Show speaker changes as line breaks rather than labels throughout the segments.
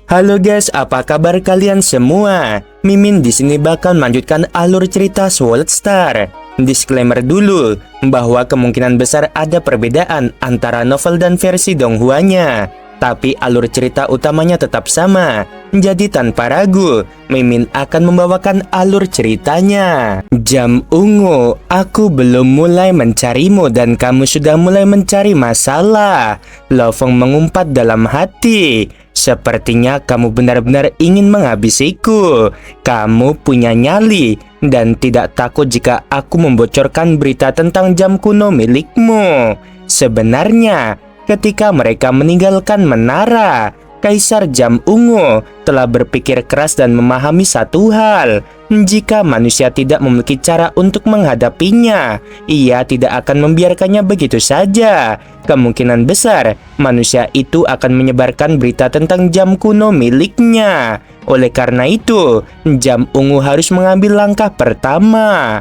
Halo guys, apa kabar kalian semua? Mimin di sini bakal melanjutkan alur cerita Sword Star. Disclaimer dulu bahwa kemungkinan besar ada perbedaan antara novel dan versi Donghuanya, tapi alur cerita utamanya tetap sama. Jadi tanpa ragu, Mimin akan membawakan alur ceritanya. Jam ungu, aku belum mulai mencarimu dan kamu sudah mulai mencari masalah. Lo Feng mengumpat dalam hati. Sepertinya kamu benar-benar ingin menghabisiku. Kamu punya nyali dan tidak takut jika aku membocorkan berita tentang jam kuno milikmu. Sebenarnya, ketika mereka meninggalkan menara, Kaisar Jam Ungu telah berpikir keras dan memahami satu hal. Jika manusia tidak memiliki cara untuk menghadapinya, ia tidak akan membiarkannya begitu saja. Kemungkinan besar, manusia itu akan menyebarkan berita tentang jam kuno miliknya. Oleh karena itu, Jam Ungu harus mengambil langkah pertama.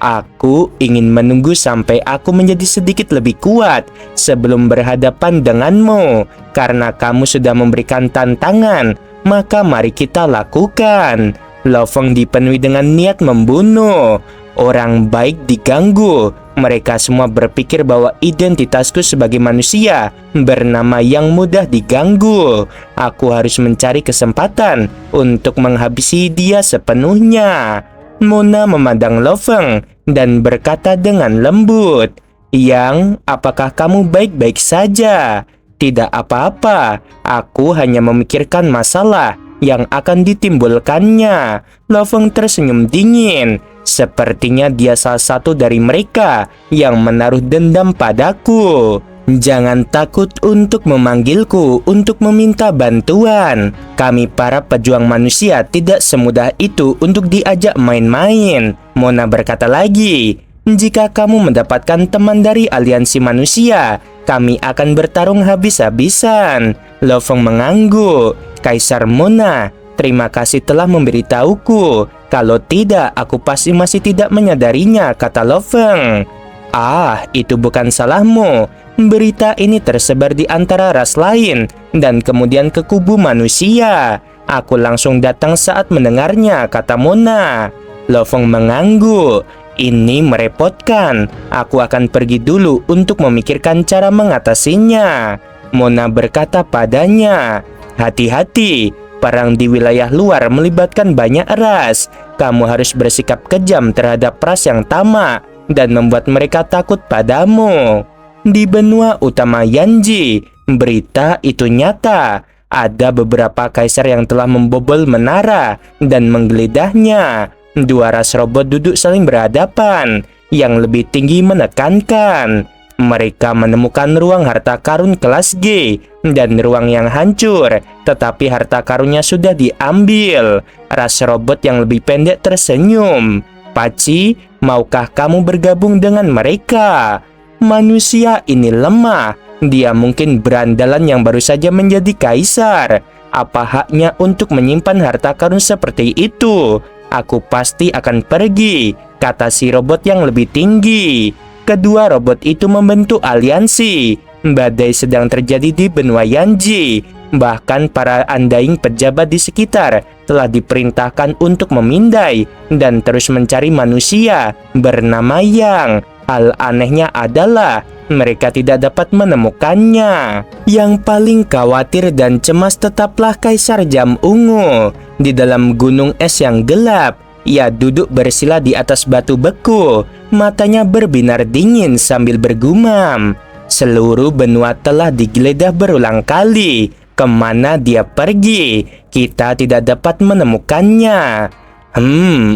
Aku ingin menunggu sampai aku menjadi sedikit lebih kuat sebelum berhadapan denganmu. Karena kamu sudah memberikan tantangan, maka mari kita lakukan. Lo Feng dipenuhi dengan niat membunuh. Orang baik diganggu. Mereka semua berpikir bahwa identitasku sebagai manusia bernama yang mudah diganggu. Aku harus mencari kesempatan untuk menghabisi dia sepenuhnya. Mona memandang Lo Feng dan berkata dengan lembut, "Yang, apakah kamu baik-baik saja?" "Tidak apa-apa, aku hanya memikirkan masalah yang akan ditimbulkannya." Lo Feng tersenyum dingin. Sepertinya dia salah satu dari mereka yang menaruh dendam padaku. "Jangan takut untuk memanggilku untuk meminta bantuan. Kami para pejuang manusia tidak semudah itu untuk diajak main-main." Mona berkata lagi, "Jika kamu mendapatkan teman dari aliansi manusia, kami akan bertarung habis-habisan." Lo Feng mengangguk. "Kaisar Mona, terima kasih telah memberitahuku. Kalau tidak, aku pasti masih tidak menyadarinya," kata Lo Feng. "Ah, itu bukan salahmu. Berita ini tersebar di antara ras lain dan kemudian ke kubu manusia. Aku langsung datang saat mendengarnya," kata Mona. Lo Feng mengangguk. "Ini merepotkan. Aku akan pergi dulu untuk memikirkan cara mengatasinya." Mona berkata padanya, "Hati-hati, perang di wilayah luar melibatkan banyak ras. Kamu harus bersikap kejam terhadap ras yang tamak dan membuat mereka takut padamu." Di benua utama Yanji, berita itu nyata. Ada beberapa kaisar yang telah membobol menara dan menggeledah-nya. Dua ras robot duduk saling berhadapan. Yang lebih tinggi menekankan. Mereka menemukan ruang harta karun kelas G dan ruang yang hancur, tetapi harta karunnya sudah diambil. Ras robot yang lebih pendek tersenyum. "Paci, maukah kamu bergabung dengan mereka?" Manusia ini lemah. Dia mungkin berandalan yang baru saja menjadi kaisar. Apa haknya untuk menyimpan harta karun seperti itu? "Aku pasti akan pergi," kata si robot yang lebih tinggi. Kedua robot itu membentuk aliansi. Badai sedang terjadi di benua Yanji. Bahkan para undying pejabat di sekitar telah diperintahkan untuk memindai dan terus mencari manusia bernama Yang. Hal anehnya adalah mereka tidak dapat menemukannya. Yang paling khawatir dan cemas tetaplah Kaisar Jam Ungu. Di dalam gunung es yang gelap, ia duduk bersila di atas batu beku. Matanya berbinar dingin sambil bergumam. Seluruh benua telah digeledah berulang kali. Kemana dia pergi? Kita tidak dapat menemukannya.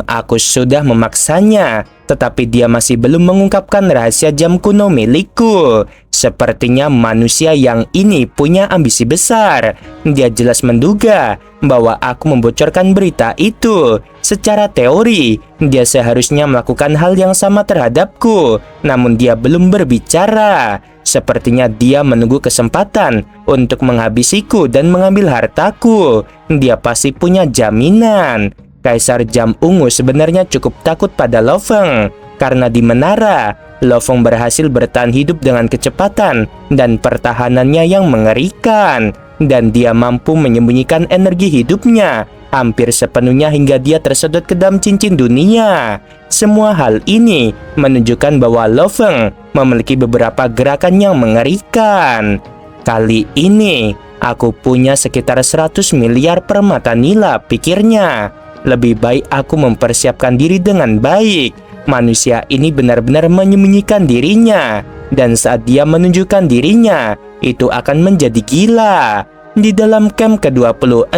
Aku sudah memaksanya, tetapi dia masih belum mengungkapkan rahasia jam kuno milikku. Sepertinya manusia yang ini punya ambisi besar. Dia jelas menduga bahwa aku membocorkan berita itu. Secara teori, dia seharusnya melakukan hal yang sama terhadapku, namun dia belum berbicara. Sepertinya dia menunggu kesempatan untuk menghabisiku dan mengambil hartaku. Dia pasti punya jaminan. Kaisar Jam Ungu sebenarnya cukup takut pada Lo Feng. Karena di menara, Lo Feng berhasil bertahan hidup dengan kecepatan dan pertahanannya yang mengerikan. dan dia mampu menyembunyikan energi hidupnya hampir sepenuhnya hingga dia tersedot ke dalam cincin dunia. Semua hal ini menunjukkan bahwa Lo Feng memiliki beberapa gerakan yang mengerikan. Kali ini, aku punya sekitar 100 miliar permata nila, pikirnya. Lebih baik aku mempersiapkan diri dengan baik. Manusia ini benar-benar menyembunyikan dirinya. Dan saat dia menunjukkan dirinya, itu akan menjadi gila. Di dalam camp ke-26,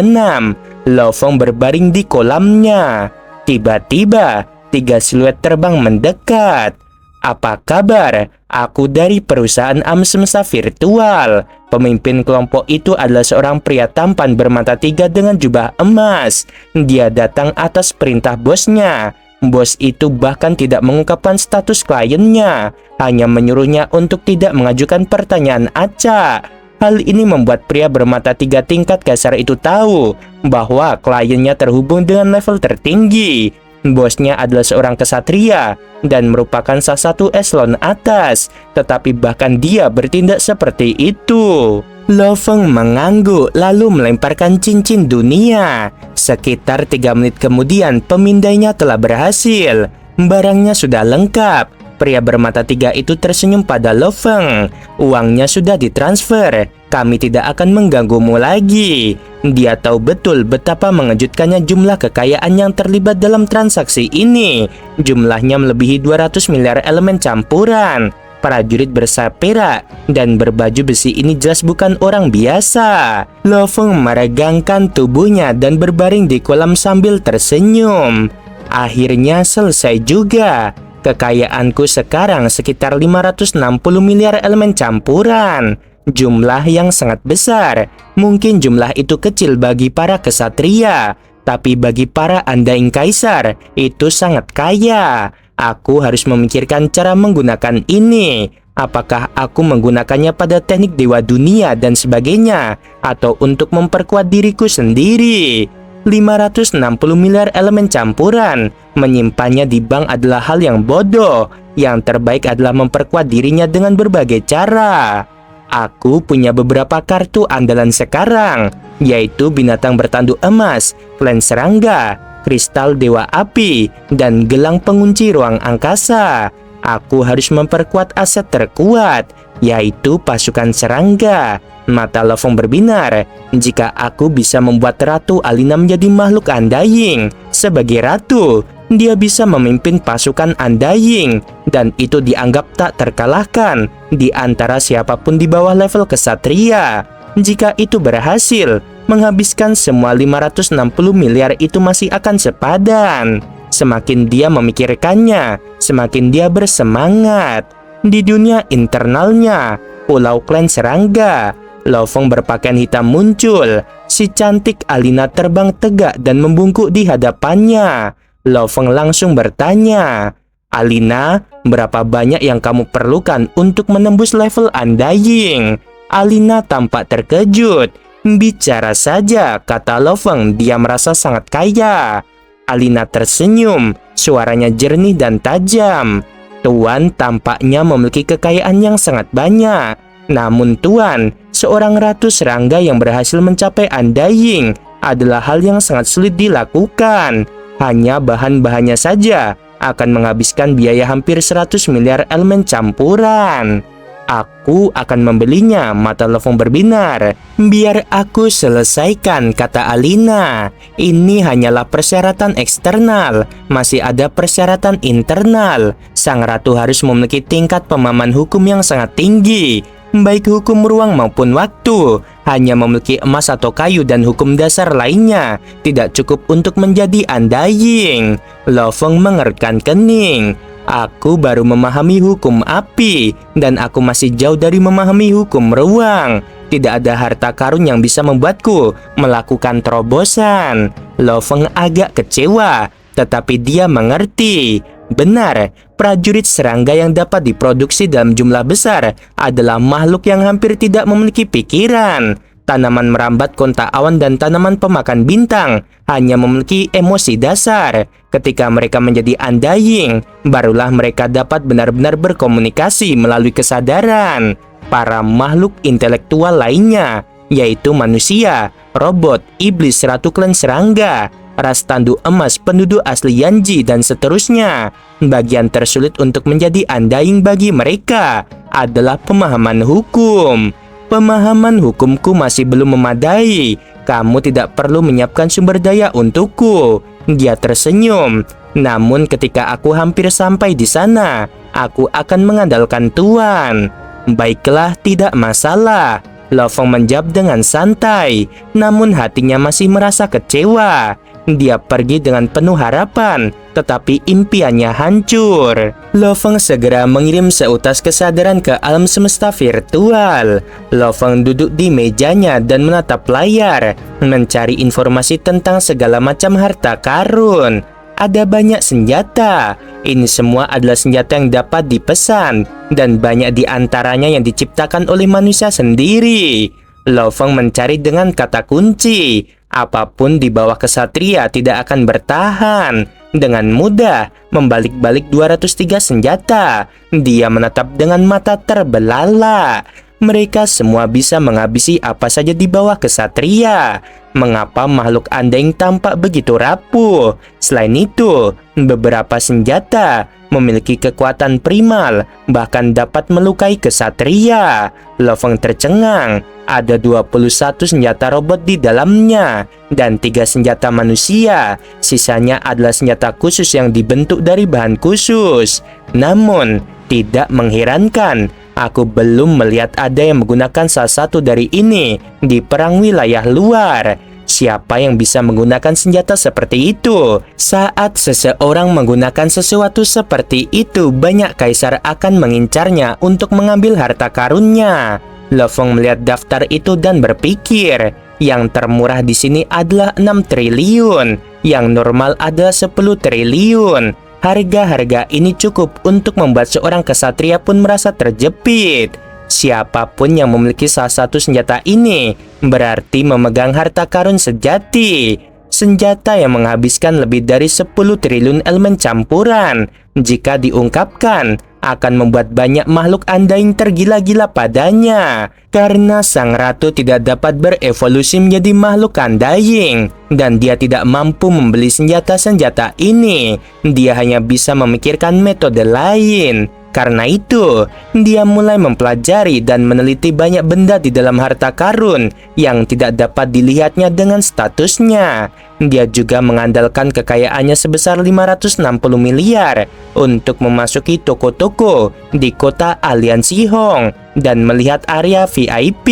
Lo Feng berbaring di kolamnya. Tiba-tiba, 3 siluet terbang mendekat. Apa kabar? Aku dari perusahaan Amsemsa Virtual. Pemimpin kelompok itu adalah seorang pria tampan bermata 3 dengan jubah emas. Dia datang atas perintah bosnya. Bos itu bahkan tidak mengungkapkan status kliennya, hanya menyuruhnya untuk tidak mengajukan pertanyaan acak. Hal ini membuat pria bermata 3 tingkat kasar itu tahu bahwa kliennya terhubung dengan level tertinggi. Bosnya adalah seorang kesatria dan merupakan salah satu eselon atas, tetapi bahkan dia bertindak seperti itu. Lo Feng mengangguk lalu melemparkan cincin dunia. Sekitar 3 menit kemudian pemindainya telah berhasil. Barangnya sudah lengkap. Pria bermata 3 itu tersenyum pada Lo Feng. Uangnya sudah ditransfer. Kami tidak akan mengganggumu lagi. Dia tahu betul betapa mengejutkannya jumlah kekayaan yang terlibat dalam transaksi ini. Jumlahnya melebihi 200 miliar elemen campuran. Prajurit bersayap perak dan berbaju besi ini jelas bukan orang biasa. Lo Feng meregangkan tubuhnya dan berbaring di kolam sambil tersenyum. Akhirnya selesai juga. Kekayaanku sekarang sekitar 560 miliar elemen campuran. Jumlah yang sangat besar. Mungkin jumlah itu kecil bagi para kesatria, tapi bagi para andaing kaisar itu sangat kaya. Aku harus memikirkan cara menggunakan ini. Apakah aku menggunakannya pada teknik dewa dunia dan sebagainya, atau untuk memperkuat diriku sendiri? 560 miliar elemen campuran. Menyimpannya di bank adalah hal yang bodoh. Yang terbaik adalah memperkuat dirinya dengan berbagai cara. Aku punya beberapa kartu andalan sekarang, yaitu binatang bertanduk emas, klan serangga, kristal dewa api, dan gelang pengunci ruang angkasa. Aku harus memperkuat aset terkuat, yaitu pasukan serangga. Mata Lo Feng berbinar. Jika aku bisa membuat Ratu Alina menjadi makhluk undying sebagai ratu, dia bisa memimpin pasukan undying, dan itu dianggap tak terkalahkan di antara siapapun di bawah level kesatria. Jika itu berhasil, menghabiskan semua 560 miliar itu masih akan sepadan. Semakin dia memikirkannya, semakin dia bersemangat. Di dunia internalnya, Pulau Klan Serangga, Lo Feng berpakaian hitam muncul. Si cantik Alina terbang tegak dan membungkuk di hadapannya. Lo Feng langsung bertanya, "Alina, berapa banyak yang kamu perlukan untuk menembus level undying?" Alina tampak terkejut. "Bicara saja," kata Lo Feng, dia merasa sangat kaya. Alina tersenyum, suaranya jernih dan tajam. "Tuan tampaknya memiliki kekayaan yang sangat banyak. Namun Tuan, seorang ratu serangga yang berhasil mencapai undying adalah hal yang sangat sulit dilakukan. Hanya bahan-bahannya saja akan menghabiskan biaya hampir 100 miliar elemen campuran." "Aku akan membelinya," mata Lo Feng berbinar. "Biar aku selesaikan," kata Alina. "Ini hanyalah persyaratan eksternal. Masih ada persyaratan internal. Sang ratu harus memiliki tingkat pemahaman hukum yang sangat tinggi, baik hukum ruang maupun waktu. Hanya memiliki emas atau kayu dan hukum dasar lainnya tidak cukup untuk menjadi undying." Lo Feng mengerutkan kening. "Aku baru memahami hukum api, dan aku masih jauh dari memahami hukum ruang. Tidak ada harta karun yang bisa membuatku melakukan terobosan." Lo Feng agak kecewa, tetapi dia mengerti. Benar, prajurit serangga yang dapat diproduksi dalam jumlah besar adalah makhluk yang hampir tidak memiliki pikiran. Tanaman merambat kontak awan dan tanaman pemakan bintang hanya memiliki emosi dasar. Ketika mereka menjadi undying, barulah mereka dapat benar-benar berkomunikasi melalui kesadaran. Para makhluk intelektual lainnya yaitu manusia, robot, iblis, ratu klan serangga, ras tandu emas, penduduk asli Yanji, dan seterusnya. Bagian tersulit untuk menjadi undying bagi mereka adalah pemahaman hukum. Pemahaman hukumku masih belum memadai. Kamu tidak perlu menyiapkan sumber daya untukku. Dia tersenyum. Namun ketika aku hampir sampai di sana, aku akan mengandalkan Tuan. Baiklah, tidak masalah. Lo Feng menjawab dengan santai, namun hatinya masih merasa kecewa. Dia pergi dengan penuh harapan, tetapi impiannya hancur. Lo Feng segera mengirim seutas kesadaran ke alam semesta virtual. Lo Feng duduk di mejanya dan menatap layar, mencari informasi tentang segala macam harta karun. Ada banyak senjata. Ini semua adalah senjata yang dapat dipesan, dan banyak di antaranya yang diciptakan oleh manusia sendiri. Lo Feng mencari dengan kata kunci. Apapun di bawah kesatria tidak akan bertahan. Dengan mudah membalik-balik 203 senjata. Dia menatap dengan mata terbelalak. Mereka semua bisa menghabisi apa saja di bawah kesatria. Mengapa makhluk undying tampak begitu rapuh? Selain itu, beberapa senjata memiliki kekuatan primal, bahkan dapat melukai kesatria. Lo Feng tercengang. Ada 21 senjata robot di dalamnya dan 3 senjata manusia. Sisanya adalah senjata khusus yang dibentuk dari bahan khusus. Namun, tidak mengherankan, aku belum melihat ada yang menggunakan salah satu dari ini di perang wilayah luar. Siapa yang bisa menggunakan senjata seperti itu? Saat seseorang menggunakan sesuatu seperti itu, banyak kaisar akan mengincarnya untuk mengambil harta karunnya. Lo Feng melihat daftar itu dan berpikir, yang termurah di sini adalah 6 triliun, yang normal adalah 10 triliun. Harga-harga ini cukup untuk membuat seorang kesatria pun merasa terjepit. Siapapun yang memiliki salah satu senjata ini berarti memegang harta karun sejati. Senjata yang menghabiskan lebih dari 10 triliun elemen campuran. Jika diungkapkan, akan membuat banyak makhluk undying tergila-gila padanya. Karena sang ratu tidak dapat berevolusi menjadi makhluk undying, dan dia tidak mampu membeli senjata-senjata ini. Dia hanya bisa memikirkan metode lain. Karena itu, dia mulai mempelajari dan meneliti banyak benda di dalam harta karun yang tidak dapat dilihatnya dengan statusnya. Dia juga mengandalkan kekayaannya sebesar 560 miliar untuk memasuki toko-toko di kota Aliansi Hong dan melihat area VIP.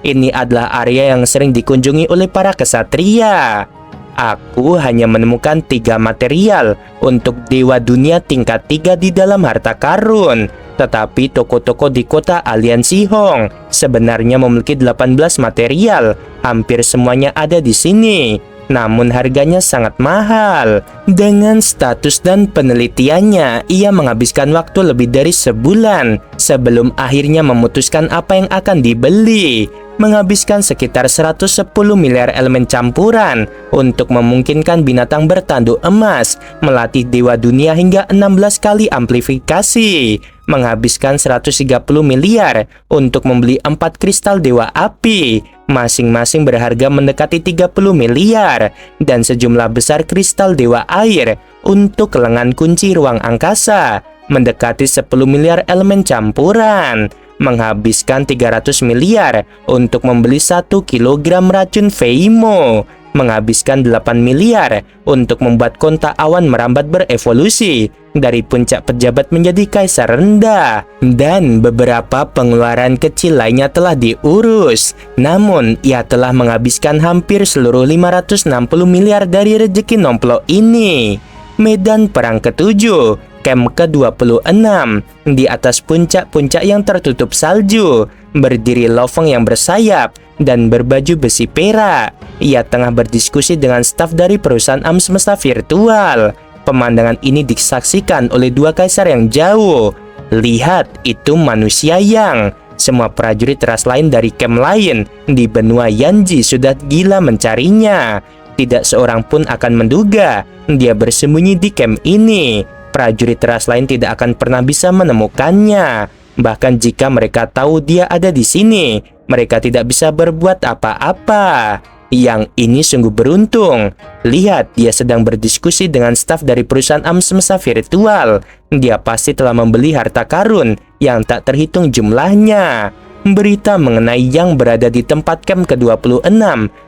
Ini adalah area yang sering dikunjungi oleh para kesatria. Aku hanya menemukan 3 material untuk dewa dunia tingkat 3 di dalam harta karun. Tetapi toko-toko di kota Aliansi Hong sebenarnya memiliki 18 material. Hampir semuanya ada di sini. Namun harganya sangat mahal. Dengan status dan penelitiannya, ia menghabiskan waktu lebih dari sebulan sebelum akhirnya memutuskan apa yang akan dibeli. Menghabiskan sekitar 110 miliar elemen campuran untuk memungkinkan binatang bertanduk emas melatih dewa dunia hingga 16 kali amplifikasi. Menghabiskan 130 miliar untuk membeli 4 kristal dewa api, masing-masing berharga mendekati 30 miliar, dan sejumlah besar kristal dewa air untuk lengan kunci ruang angkasa, mendekati 10 miliar elemen campuran. Menghabiskan 300 miliar untuk membeli 1 kilogram racun Feimo, menghabiskan 8 miliar untuk membuat kontak awan merambat berevolusi dari puncak pejabat menjadi kaisar rendah, dan beberapa pengeluaran kecil lainnya telah diurus. Namun, ia telah menghabiskan hampir seluruh 560 miliar dari rezeki nomplok ini. Medan perang ke-7, Camp ke-26, di atas puncak-puncak yang tertutup salju, berdiri Lo Feng yang bersayap dan berbaju besi perak. Ia tengah berdiskusi dengan staf dari perusahaan alam semesta virtual. Pemandangan ini disaksikan oleh 2 kaisar yang jauh. Lihat, itu manusia yang... Semua prajurit ras lain dari camp lain di benua Yanji sudah gila mencarinya. Tidak seorang pun akan menduga dia bersembunyi di camp ini. Prajurit ras lain tidak akan pernah bisa menemukannya. Bahkan jika mereka tahu dia ada di sini, Mereka tidak bisa berbuat apa-apa. Yang ini sungguh beruntung. Lihat, dia sedang berdiskusi dengan staf dari perusahaan alam semesta virtual. Dia pasti telah membeli harta karun yang tak terhitung jumlahnya. Berita mengenai yang berada di tempat camp ke-26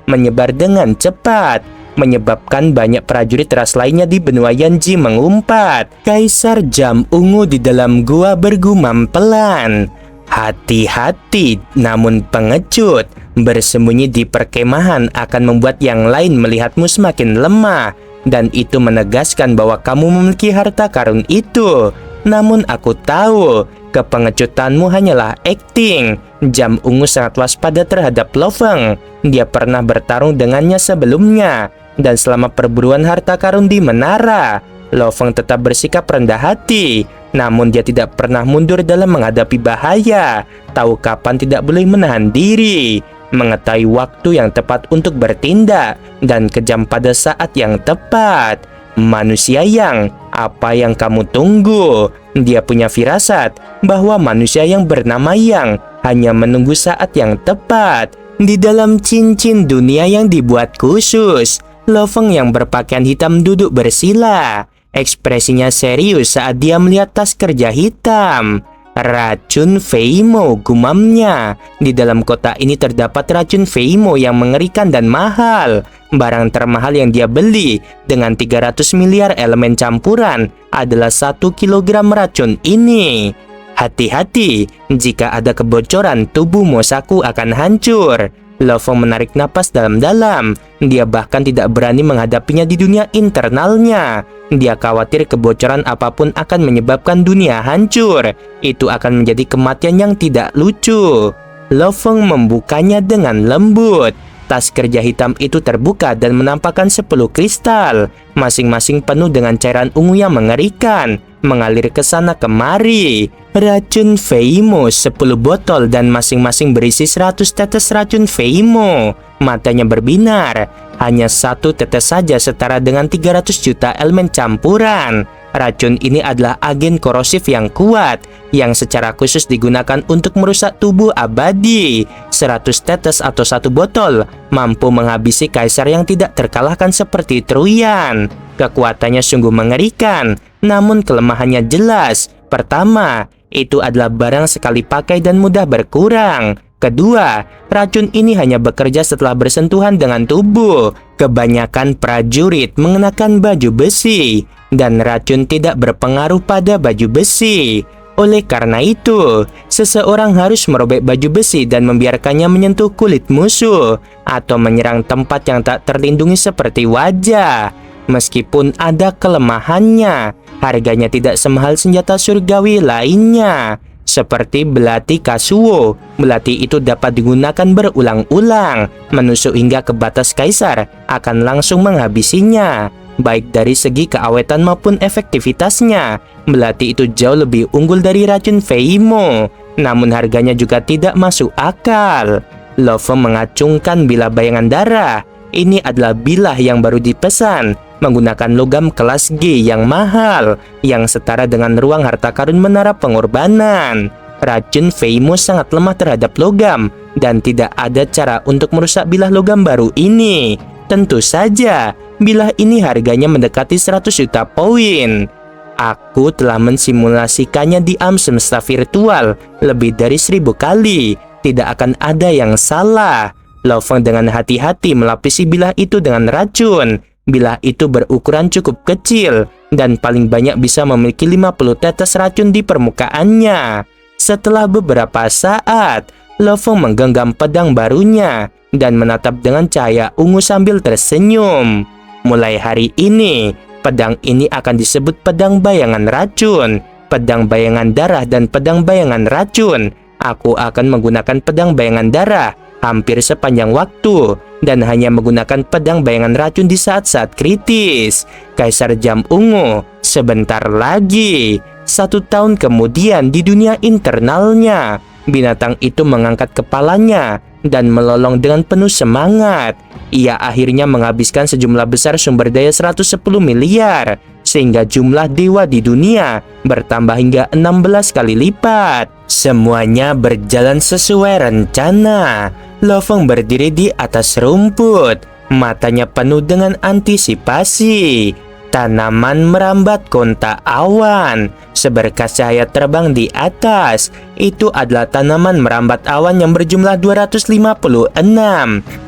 menyebar dengan cepat, menyebabkan banyak prajurit ras lainnya di benua Yanji mengumpat. Kaisar Jam Ungu di dalam gua bergumam pelan. Hati-hati, namun pengecut. Bersembunyi di perkemahan akan membuat yang lain melihatmu semakin lemah, dan itu menegaskan bahwa kamu memiliki harta karun itu. Namun aku tahu, kepengecutanmu hanyalah akting. Jam Ungu sangat waspada terhadap Lo Feng. Dia pernah bertarung dengannya sebelumnya, dan selama perburuan harta karun di menara, Lo Feng tetap bersikap rendah hati. Namun dia tidak pernah mundur dalam menghadapi bahaya, tahu kapan tidak boleh menahan diri, mengetahui waktu yang tepat untuk bertindak, dan kejam pada saat yang tepat. Manusia yang, apa yang kamu tunggu? Dia punya firasat bahwa manusia yang bernama Yang hanya menunggu saat yang tepat. Di dalam cincin dunia yang dibuat khusus, Lo Feng yang berpakaian hitam duduk bersila. Ekspresinya serius saat dia melihat tas kerja hitam. Racun Feimo, gumamnya. Di dalam kotak ini terdapat racun Feimo yang mengerikan dan mahal. Barang termahal yang dia beli dengan 300 miliar elemen campuran adalah 1 kilogram racun ini. Hati-hati, jika ada kebocoran, tubuh Mosaku akan hancur. Lo Feng menarik napas dalam-dalam. Dia bahkan tidak berani menghadapinya di dunia internalnya. Dia khawatir kebocoran apapun akan menyebabkan dunia hancur. Itu akan menjadi kematian yang tidak lucu. Lo Feng membukanya dengan lembut. Tas kerja hitam itu terbuka dan menampakkan 10 kristal, masing-masing penuh dengan cairan ungu yang mengerikan, mengalir ke sana kemari. Racun Feimo 10 botol dan masing-masing berisi 100 tetes racun Feimo. Matanya berbinar. Hanya 1 tetes saja setara dengan 300 juta elemen campuran. Racun ini adalah agen korosif yang kuat, yang secara khusus digunakan untuk merusak tubuh abadi. 100 tetes atau 1 botol mampu menghabisi kaisar yang tidak terkalahkan seperti Truyan. Kekuatannya sungguh mengerikan, namun kelemahannya jelas. Pertama, itu adalah barang sekali pakai dan mudah berkurang. Kedua, racun ini hanya bekerja setelah bersentuhan dengan tubuh. Kebanyakan prajurit mengenakan baju besi, dan racun tidak berpengaruh pada baju besi. Oleh karena itu, seseorang harus merobek baju besi dan membiarkannya menyentuh kulit musuh, atau menyerang tempat yang tak terlindungi seperti wajah. Meskipun ada kelemahannya, harganya tidak semahal senjata surgawi lainnya. Seperti belati Kasuo, belati itu dapat digunakan berulang-ulang, menusuk hingga ke batas kaisar, akan langsung menghabisinya. Baik dari segi keawetan maupun efektivitasnya, belati itu jauh lebih unggul dari racun Feimo, namun harganya juga tidak masuk akal. Lo Feng mengacungkan bilah bayangan darah. Ini adalah bilah yang baru dipesan, menggunakan logam kelas G yang mahal, yang setara dengan ruang harta karun menara pengorbanan. Racun Feimo sangat lemah terhadap logam, dan tidak ada cara untuk merusak bilah logam baru ini. Tentu saja, bilah ini harganya mendekati 100 juta poin. Aku telah mensimulasikannya di alam semesta virtual lebih dari 1000 kali. Tidak akan ada yang salah. Lo Feng dengan hati-hati melapisi bilah itu dengan racun. Bilah itu berukuran cukup kecil dan paling banyak bisa memiliki 50 tetes racun di permukaannya. Setelah beberapa saat, Lo Feng menggenggam pedang barunya dan menatap dengan cahaya ungu sambil tersenyum. Mulai hari ini, pedang ini akan disebut pedang bayangan racun, pedang bayangan darah, dan pedang bayangan racun. Aku akan menggunakan pedang bayangan darah hampir sepanjang waktu, dan hanya menggunakan pedang bayangan racun di saat-saat kritis. Kaisar Jam Ungu, sebentar lagi. 1 tahun kemudian di dunia internalnya, binatang itu mengangkat kepalanya dan melolong dengan penuh semangat. Ia akhirnya menghabiskan sejumlah besar sumber daya 110 miliar. sehingga jumlah dewa di dunia bertambah hingga 16 kali lipat. Semuanya berjalan sesuai rencana. Lo Feng berdiri di atas rumput, matanya penuh dengan antisipasi. Tanaman merambat kontak awan, seberkas cahaya terbang di atas. Itu adalah tanaman merambat awan yang berjumlah 256.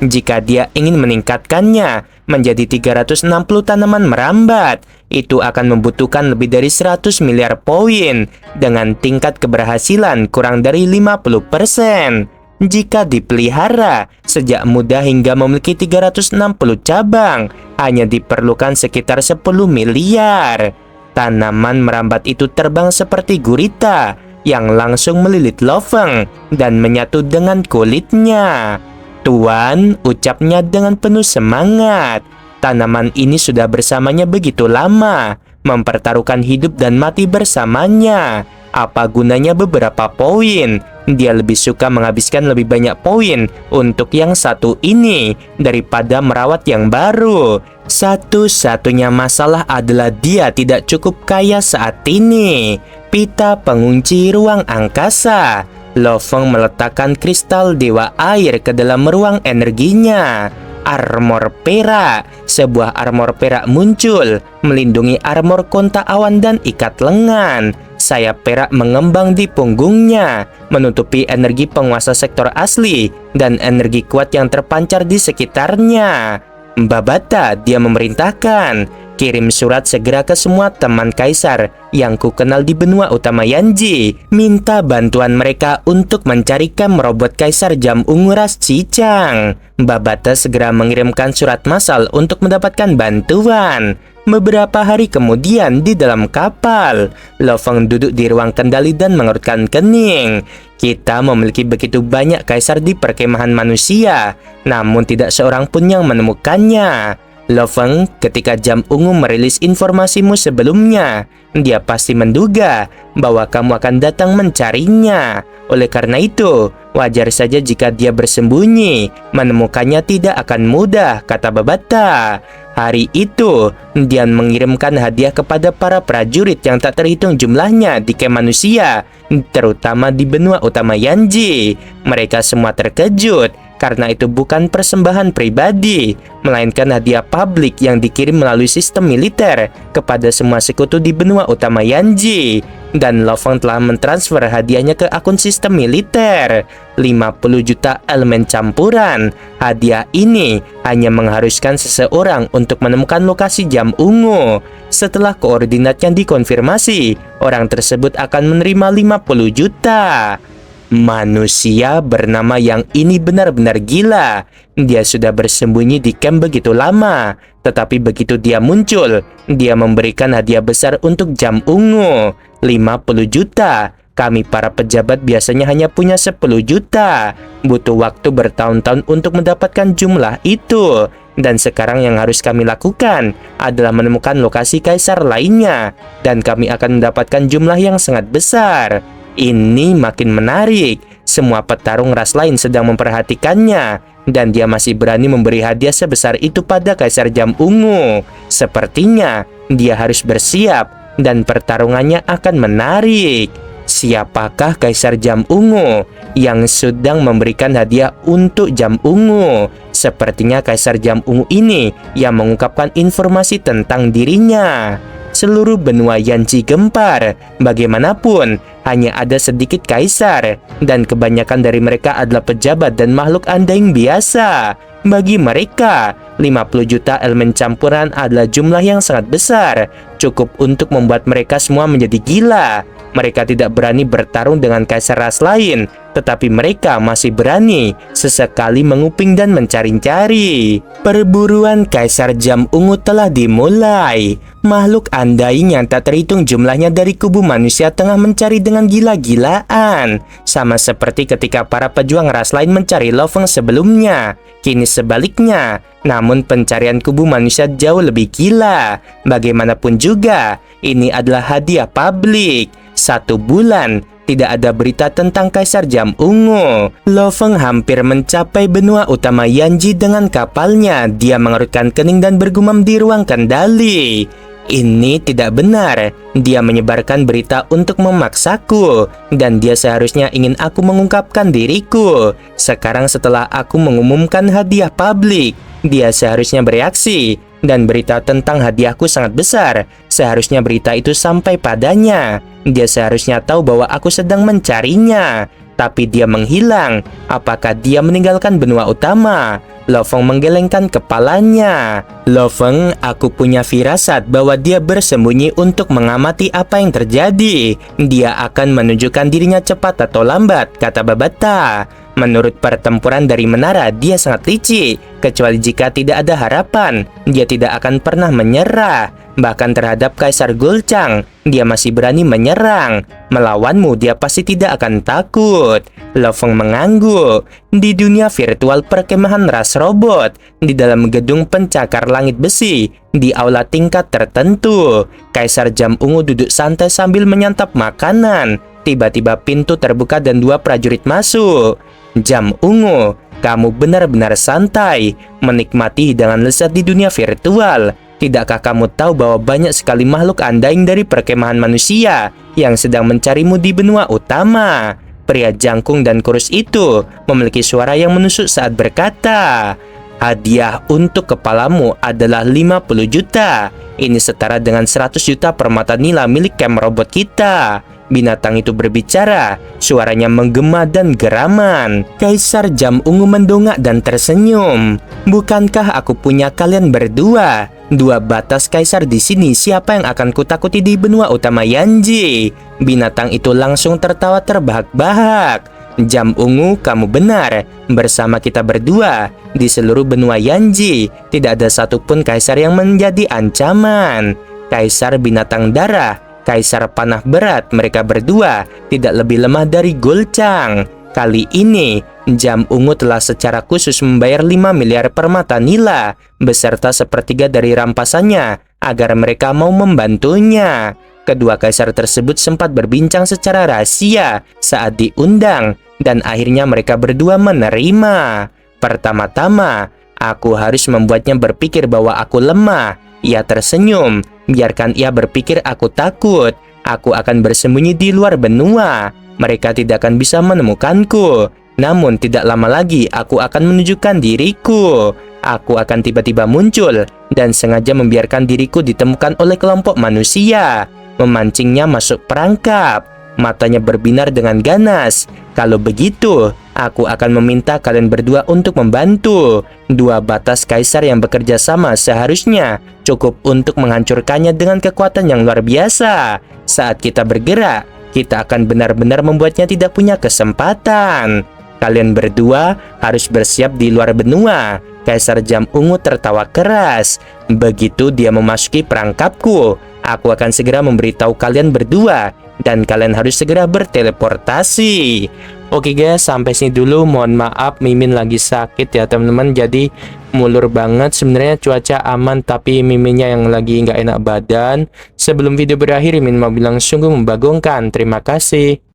Jika dia ingin meningkatkannya menjadi 360 tanaman merambat, itu akan membutuhkan lebih dari 100 miliar poin dengan tingkat keberhasilan kurang dari 50%. Jika dipelihara sejak muda hingga memiliki 360 cabang, hanya diperlukan sekitar 10 miliar. Tanaman merambat itu terbang seperti gurita yang langsung melilit Lo Feng dan menyatu dengan kulitnya. "Tuan," ucapnya dengan penuh semangat. Tanaman ini sudah bersamanya begitu lama, mempertaruhkan hidup dan mati bersamanya. Apa gunanya beberapa poin? Dia lebih suka menghabiskan lebih banyak poin untuk yang satu ini daripada merawat yang baru. Satu-satunya masalah adalah dia tidak cukup kaya saat ini. Pita pengunci ruang angkasa. Lo Feng meletakkan kristal dewa air ke dalam ruang energinya. Armor perak. Sebuah armor perak muncul, melindungi armor kontak awan dan ikat lengan. Sayap perak mengembang di punggungnya, menutupi energi penguasa sektor asli dan energi kuat yang terpancar di sekitarnya. Babata, dia memerintahkan, "Kirim surat segera ke semua teman kaisar yang ku kenal di benua utama Yanji. Minta bantuan mereka untuk mencari camp robot kaisar jam ungu ras Cicang." Babata segera mengirimkan surat massal untuk mendapatkan bantuan. Beberapa hari kemudian di dalam kapal, Lo Feng duduk di ruang kendali dan mengerutkan kening. Kita memiliki begitu banyak kaisar di perkemahan manusia, namun tidak seorang pun yang menemukannya. Lo Feng, ketika jam ungu merilis informasimu sebelumnya, dia pasti menduga bahwa kamu akan datang mencarinya. Oleh karena itu, wajar saja jika dia bersembunyi. Menemukannya tidak akan mudah, kata Babata. Hari itu, dia mengirimkan hadiah kepada para prajurit yang tak terhitung jumlahnya di camp manusia, terutama di benua utama Yanji. Mereka semua terkejut, karena itu bukan persembahan pribadi, melainkan hadiah publik yang dikirim melalui sistem militer kepada semua sekutu di benua utama Yanji. Dan Lo Feng telah mentransfer hadiahnya ke akun sistem militer, 50 juta elemen campuran. Hadiah ini hanya mengharuskan seseorang untuk menemukan lokasi jam ungu. Setelah koordinatnya dikonfirmasi, orang tersebut akan menerima 50 juta. Manusia bernama yang ini benar-benar gila. Dia sudah bersembunyi di camp begitu lama, tetapi begitu dia muncul, dia memberikan hadiah besar untuk jam ungu, 50 juta. Kami para pejabat biasanya hanya punya 10 juta. Butuh waktu bertahun-tahun untuk mendapatkan jumlah itu. Dan sekarang yang harus kami lakukan adalah menemukan lokasi kaisar lainnya, dan kami akan mendapatkan jumlah yang sangat besar. Ini makin menarik. Semua petarung ras lain sedang memperhatikannya, dan dia masih berani memberi hadiah sebesar itu pada Kaisar Jam Ungu. Sepertinya dia harus bersiap, dan pertarungannya akan menarik. Siapakah Kaisar Jam Ungu yang sedang memberikan hadiah untuk Jam Ungu? Sepertinya Kaisar Jam Ungu ini yang mengungkapkan informasi tentang dirinya. Seluruh benua Yanji gempar. Bagaimanapun, hanya ada sedikit kaisar, dan kebanyakan dari mereka adalah pejabat dan makhluk andaing biasa. Bagi mereka, 50 juta elemen campuran adalah jumlah yang sangat besar, cukup untuk membuat mereka semua menjadi gila. Mereka tidak berani bertarung dengan kaisar ras lain, tetapi mereka masih berani sesekali menguping dan mencari-cari. Perburuan Kaisar Jam Ungu telah dimulai. Makhluk andaing yang tak terhitung jumlahnya dari kubu manusia tengah mencari dengan gila-gilaan, sama seperti ketika para pejuang ras lain mencari Lo Feng sebelumnya. Kini sebaliknya, namun pencarian kubu manusia jauh lebih gila. Bagaimanapun juga, ini adalah hadiah publik. 1 bulan tidak ada berita tentang Kaisar Jam Ungu. Lo Feng hampir mencapai benua utama Yanji dengan kapalnya. Dia mengerutkan kening dan bergumam di ruang kendali. Ini tidak benar. Dia menyebarkan berita untuk memaksaku, dan dia seharusnya ingin aku mengungkapkan diriku. Sekarang setelah aku mengumumkan hadiah publik, dia seharusnya bereaksi. Dan berita tentang hadiahku sangat besar. Seharusnya berita itu sampai padanya. Dia seharusnya tahu bahwa aku sedang mencarinya. Tapi dia menghilang. Apakah dia meninggalkan benua utama? Lo Feng menggelengkan kepalanya. Lo Feng, aku punya firasat bahwa dia bersembunyi untuk mengamati apa yang terjadi. Dia akan menunjukkan dirinya cepat atau lambat, kata Babata. Menurut pertempuran dari menara, dia sangat licik. Kecuali jika tidak ada harapan, dia tidak akan pernah menyerah. Bahkan terhadap Kaisar Gulchang, dia masih berani menyerang. Melawanmu, dia pasti tidak akan takut. Lo Feng mengangguk. Di dunia virtual perkemahan ras robot, di dalam gedung pencakar langit besi, di aula tingkat tertentu, Kaisar Jam Ungu duduk santai sambil menyantap makanan. Tiba-tiba pintu terbuka dan 2 prajurit masuk. Jam Ungu, kamu benar-benar santai, menikmati hidangan lezat di dunia virtual. Tidakkah kamu tahu bahwa banyak sekali makhluk andaing dari perkemahan manusia yang sedang mencarimu di benua utama? Pria jangkung dan kurus itu memiliki suara yang menusuk saat berkata, hadiah untuk kepalamu adalah 50 juta. Ini setara dengan 100 juta permata nila milik camp robot kita. Binatang itu berbicara, suaranya menggema dan geraman. Kaisar Jam Ungu mendongak dan tersenyum. Bukankah aku punya kalian berdua? 2 batas kaisar di sini, siapa yang akan kutakuti di benua utama Yanji? Binatang itu langsung tertawa terbahak-bahak. Jam Ungu, kamu benar. Bersama kita berdua, di seluruh benua Yanji, tidak ada satupun kaisar yang menjadi ancaman. Kaisar binatang darah, Kaisar panah berat, mereka berdua tidak lebih lemah dari Gulchang. Kali ini, Jam Ungu telah secara khusus membayar 5 miliar permata nila, beserta sepertiga dari rampasannya, agar mereka mau membantunya. Kedua kaisar tersebut sempat berbincang secara rahasia saat diundang, dan akhirnya mereka berdua menerima. Pertama-tama, aku harus membuatnya berpikir bahwa aku lemah. Ia tersenyum. Biarkan ia berpikir aku takut. Aku akan bersembunyi di luar benua. Mereka tidak akan bisa menemukanku. Namun tidak lama lagi aku akan menunjukkan diriku. Aku akan tiba-tiba muncul dan sengaja membiarkan diriku ditemukan oleh kelompok manusia, memancingnya masuk perangkap. Matanya berbinar dengan ganas. Kalau begitu, aku akan meminta kalian berdua untuk membantu. 2 batas kaisar yang bekerja sama seharusnya cukup untuk menghancurkannya dengan kekuatan yang luar biasa. Saat kita bergerak, kita akan benar-benar membuatnya tidak punya kesempatan. Kalian berdua harus bersiap di luar benua. Kaisar Jam Ungu tertawa keras. Begitu dia memasuki perangkapku, aku akan segera memberitahu kalian berdua, dan kalian harus segera berteleportasi. Oke guys, sampai sini dulu. Mohon maaf, Mimin lagi sakit ya teman-teman. Jadi mulur banget. Sebenarnya cuaca aman, tapi Miminnya yang lagi nggak enak badan. Sebelum video berakhir, Mimin mau bilang sungguh membagongkan. Terima kasih.